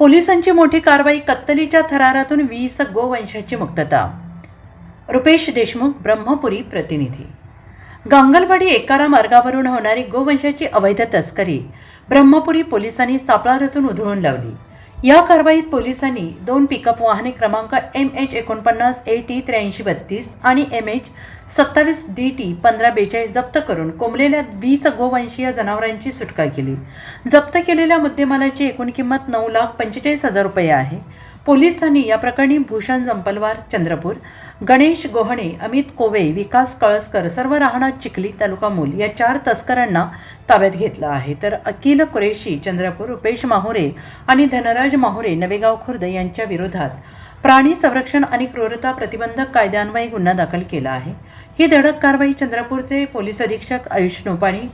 पोलिसांची मोठी कारवाई, कत्तलीच्या थरारातून 20 गोवंशाची मुक्तता. रुपेश देशमुख, ब्रह्मपुरी प्रतिनिधी. गांगलवाडी एकारा मार्गावरून होणारी गोवंशाची अवैध तस्करी ब्रह्मपुरी पोलिसांनी सापळा रचून उधळून लावली. या कारवाईत पोलिसांनी 2 पिकअप वाहने क्रमांक MH49 AT 8332 आणि MH 27 DT 1542 जप्त करून कोंबलेल्या 20 गोवंशीय जनावरांची सुटका केली. जप्त केलेल्या मुद्देमालाची एकूण किंमत 9,45,000 रुपये आहे. पोलिसांनी या प्रकरणी भूषण जंपलवार चंद्रपूर, गणेश गोहणे, अमित कोवे, विकास कळसकर सर्व राहणार चिखली तालुका मूल या 4 तस्करांना ताब्यात घेतलं आहे. तर अकील कुरेशी चंद्रपूर, रुपेश माहुरे आणि धनराज माहुरे नवेगाव खुर्द यांच्या विरोधात प्राणी संरक्षण आणि क्रूरता प्रतिबंधक कायद्यान्वये गुन्हा दाखल केला आहे. ही धडक कारवाई चंद्रपूरचे पोलीस अधीक्षक आयुष नोपाणी,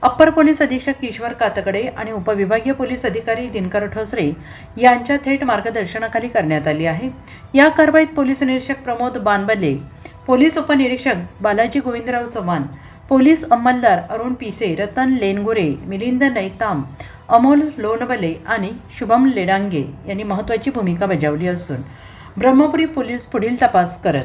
अप्पर पोलीस अधीक्षक ईश्वर कातकडे आणि उपविभागीय पोलीस अधिकारी दिनकर ठोसरे यांच्या थेट मार्गदर्शनाखाली करण्यात आली आहे. या कारवाईत पोलीस निरीक्षक प्रमोद बानबले, पोलीस उपनिरीक्षक बालाजी गोविंदराव चव्हाण, पोलीस अंमलदार अरुण पिसे, रतन लेनगुरे, मिलिंद नैताम, अमोल लोणबले आणि शुभम लेडांगे यांनी महत्त्वाची भूमिका बजावली असून ब्रह्मपुरी पोलीस पुढील तपास करत